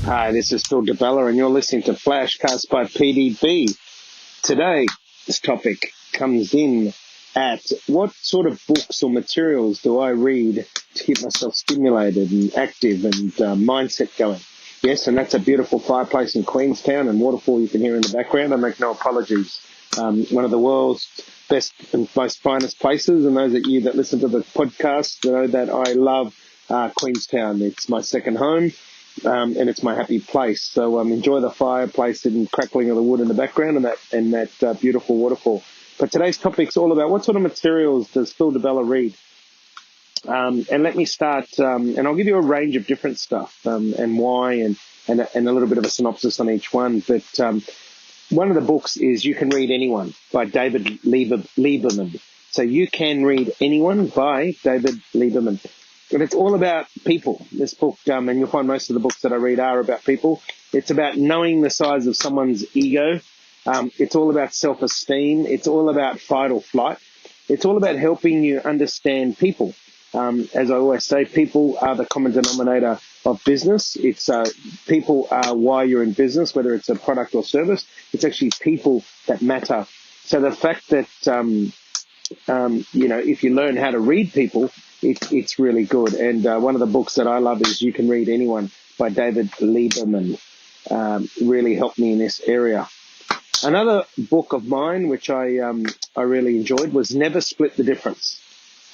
Hi, this is Phil DeBella, and you're listening to FlashCast by PDB. Today's topic comes in at what sort of books or materials do I read to keep myself stimulated and active and mindset going? Yes, and that's a beautiful fireplace in Queenstown and waterfall you can hear in the background. I make no apologies. One of the world's best and most finest places, and those of you that listen to the podcast know that I love Queenstown. It's my second home. And it's my happy place. So enjoy the fireplace and crackling of the wood in the background and that beautiful waterfall. But today's topic's all about what sort of materials does Phil DeBella read? And let me start, and I'll give you a range of different stuff and why and a little bit of a synopsis on each one. But one of the books is You Can Read Anyone by David Lieberman. So You Can Read Anyone by David Lieberman. And it's all about people, this book, and you'll find most of the books that I read are about people. It's about knowing the size of someone's ego. It's all about self-esteem. It's all about fight or flight. It's all about helping you understand people. As I always say, people are the common denominator of business. It's people are why you're in business, whether it's a product or service. It's actually people that matter. So the fact that, if you learn how to read people, it's really good. And one of the books that I love is You Can Read Anyone by David Lieberman. Really helped me in this area. Another book of mine, which I really enjoyed, was Never Split the Difference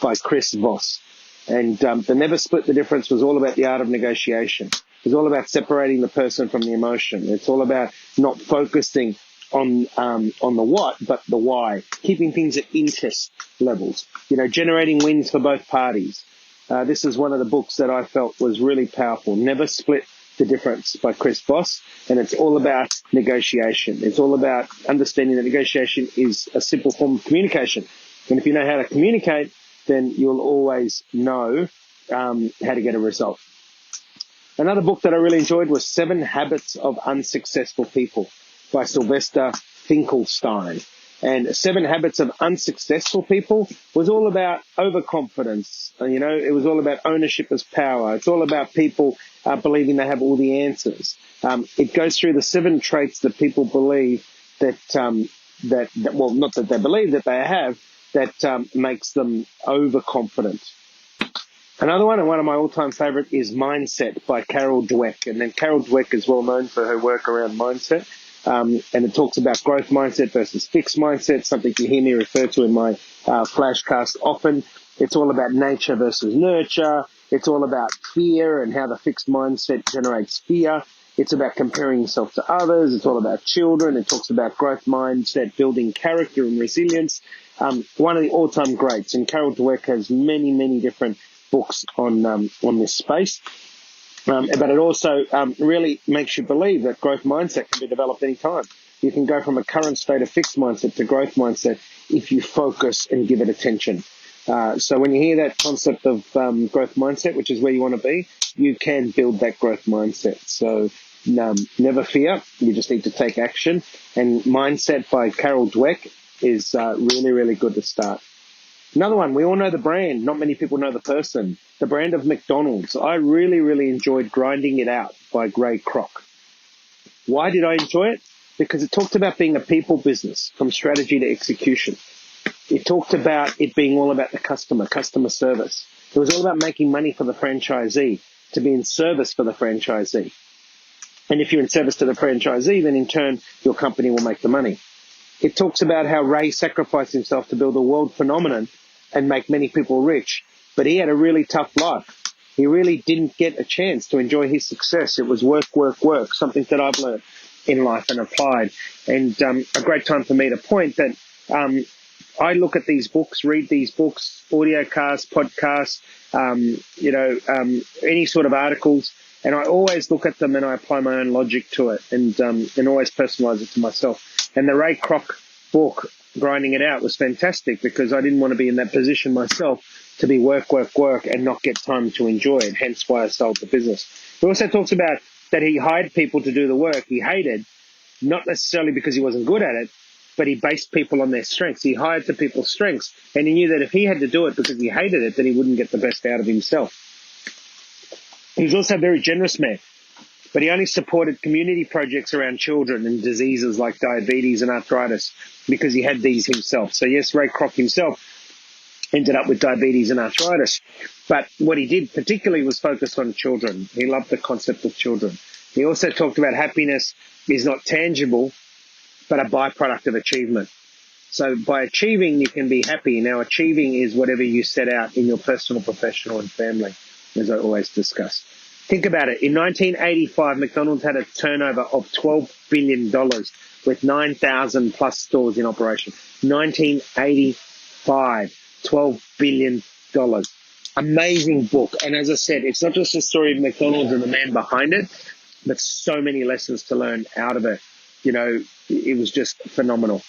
by Chris Voss. And the Never Split the Difference was all about the art of negotiation. It was all about separating the person from the emotion. It's all about not focusing on the what, but the why, keeping things at interest levels, generating wins for both parties. This is one of the books that I felt was really powerful. Never Split the Difference by Chris Voss. And it's all about negotiation. It's all about understanding that negotiation is a simple form of communication. And if you know how to communicate, then you'll always know how to get a result. Another book that I really enjoyed was 7 Habits of Unsuccessful People by Sylvester Finkelstein. And 7 Habits of Unsuccessful People was all about overconfidence. It was all about ownership as power. It's all about people believing they have all the answers. It goes through the 7 traits that people believe that not that they believe that they have, that makes them overconfident. Another one, and one of my all-time favorite, is Mindset by Carol Dweck. And then Carol Dweck is well known for her work around mindset. And it talks about growth mindset versus fixed mindset, something you hear me refer to in my FlashCast often. It's all about nature versus nurture. It's all about fear and how the fixed mindset generates fear. It's about comparing yourself to others. It's all about children. It talks about growth mindset, building character and resilience. One of the all-time greats. And Carol Dweck has many, many different books on this space. But it also really makes you believe that growth mindset can be developed anytime. You can go from a current state of fixed mindset to growth mindset if you focus and give it attention. So when you hear that concept of growth mindset, which is where you want to be, you can build that growth mindset. So never fear. You just need to take action. And Mindset by Carol Dweck is really, really good to start. Another one, we all know the brand. Not many people know the person. The brand of McDonald's. I really, really enjoyed Grinding It Out by Gray Kroc. Why did I enjoy it? Because it talked about being a people business from strategy to execution. It talked about it being all about the customer service. It was all about making money for the franchisee, to be in service for the franchisee. And if you're in service to the franchisee, then in turn, your company will make the money. It talks about how Ray sacrificed himself to build a world phenomenon and make many people rich. But he had a really tough life. He really didn't get a chance to enjoy his success. It was work, work, work, something that I've learned in life and applied. And a great time for me to point that I look at these books, read these books, audio casts, podcasts, any sort of articles, and I always look at them and I apply my own logic to it and always personalize it to myself. And the Ray Kroc book, Grinding It Out, was fantastic because I didn't want to be in that position myself to be work, work, work and not get time to enjoy it, hence why I sold the business. He also talks about that he hired people to do the work he hated, not necessarily because he wasn't good at it, but he based people on their strengths. He hired to people's strengths, and he knew that if he had to do it because he hated it, then he wouldn't get the best out of himself. He was also a very generous man. but he only supported community projects around children and diseases like diabetes and arthritis because he had these himself. So yes, Ray Kroc himself ended up with diabetes and arthritis, but what he did particularly was focus on children. He loved the concept of children. He also talked about happiness is not tangible, but a byproduct of achievement. So by achieving, you can be happy. Now, achieving is whatever you set out in your personal, professional, and family, as I always discuss. Think about it. In 1985, McDonald's had a turnover of $12 billion with 9,000 plus stores in operation. 1985, $12 billion. Amazing book. And as I said, it's not just the story of McDonald's and the man behind it, but so many lessons to learn out of it. You know, it was just phenomenal.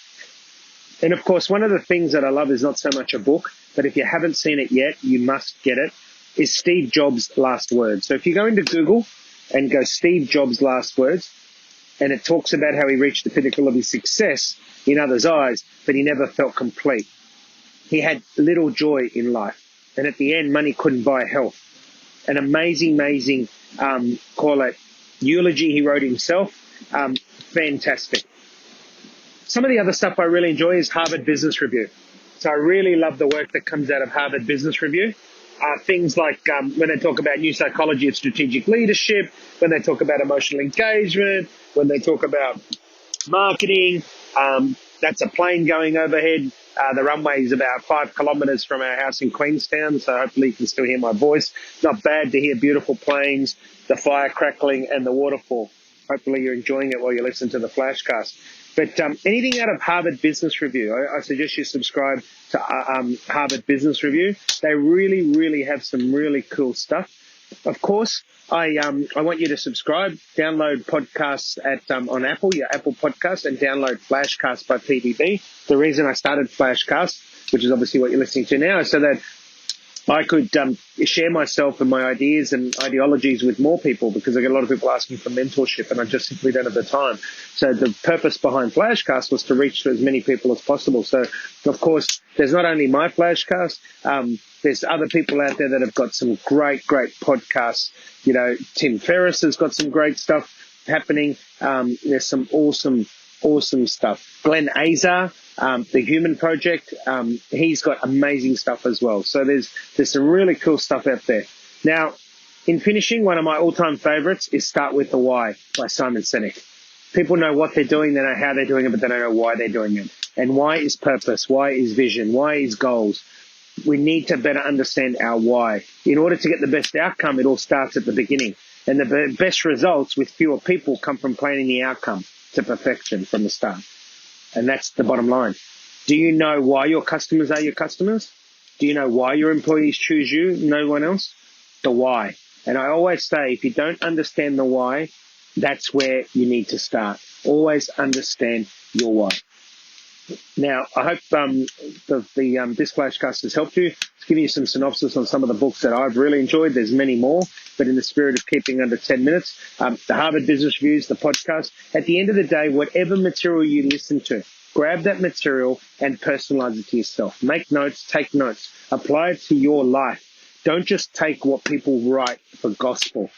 And of course, one of the things that I love is not so much a book, but if you haven't seen it yet, you must get it, is Steve Jobs' Last Words. So if you go into Google and go Steve Jobs' Last Words, and it talks about how he reached the pinnacle of his success in others' eyes, but he never felt complete. He had little joy in life. And at the end, money couldn't buy health. An amazing, call it eulogy he wrote himself. Fantastic. Some of the other stuff I really enjoy is Harvard Business Review. So I really love the work that comes out of Harvard Business Review. Things like when they talk about new psychology of strategic leadership, when they talk about emotional engagement, when they talk about marketing. That's a plane going overhead. The runway is about 5 kilometers from our house in Queenstown, so hopefully you can still hear my voice. Not bad to hear beautiful planes, the fire crackling, and the waterfall. Hopefully you're enjoying it while you listen to the FlashCast. But anything out of Harvard Business Review, I suggest you subscribe to Harvard Business Review. They really have some really cool stuff. Of course, I want you to subscribe, download podcasts on Apple, your Apple Podcast, and download FlashCast by PDB. The reason I started FlashCast, which is obviously what you're listening to now, is so that I could share myself and my ideas and ideologies with more people, because I get a lot of people asking for mentorship and I just simply don't have the time. So the purpose behind FlashCast was to reach to as many people as possible. So, of course, there's not only my FlashCast, there's other people out there that have got some great podcasts. You know, Tim Ferriss has got some great stuff happening. There's some awesome stuff. Glenn Azar, the Human Project, he's got amazing stuff as well. So there's some really cool stuff out there. Now, in finishing, one of my all-time favorites is Start With the Why by Simon Sinek. People know what they're doing, they know how they're doing it, but they don't know why they're doing it. And why is purpose, why is vision, why is goals? We need to better understand our why. In order to get the best outcome, it all starts at the beginning. And the best results with fewer people come from planning the outcome to perfection from the start. And that's the bottom line. Do you know why your customers are your customers? Do you know why your employees choose you, no one else? The why. And I always say, if you don't understand the why, that's where you need to start. Always understand your why. Now, I hope this FlashCast has helped you. It's giving you some synopsis on some of the books that I've really enjoyed. There's many more, but in the spirit of keeping under 10 minutes, the Harvard Business Reviews, the podcast. At the end of the day, whatever material you listen to, grab that material and personalize it to yourself. Make notes, take notes, apply it to your life. Don't just take what people write for gospel.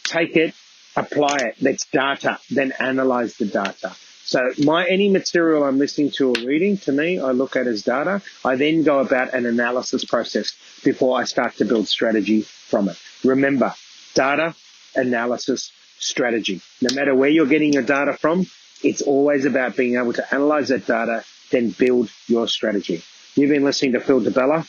Take it, apply it. That's data. Then analyze the data. So any material I'm listening to or reading, to me, I look at as data. I then go about an analysis process before I start to build strategy from it. Remember, data, analysis, strategy. No matter where you're getting your data from, it's always about being able to analyze that data, then build your strategy. You've been listening to Phil DeBella.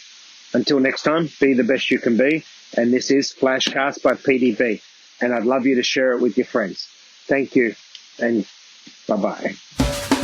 Until next time, be the best you can be. And this is FlashCast by PDB. And I'd love you to share it with your friends. Thank you, and bye-bye.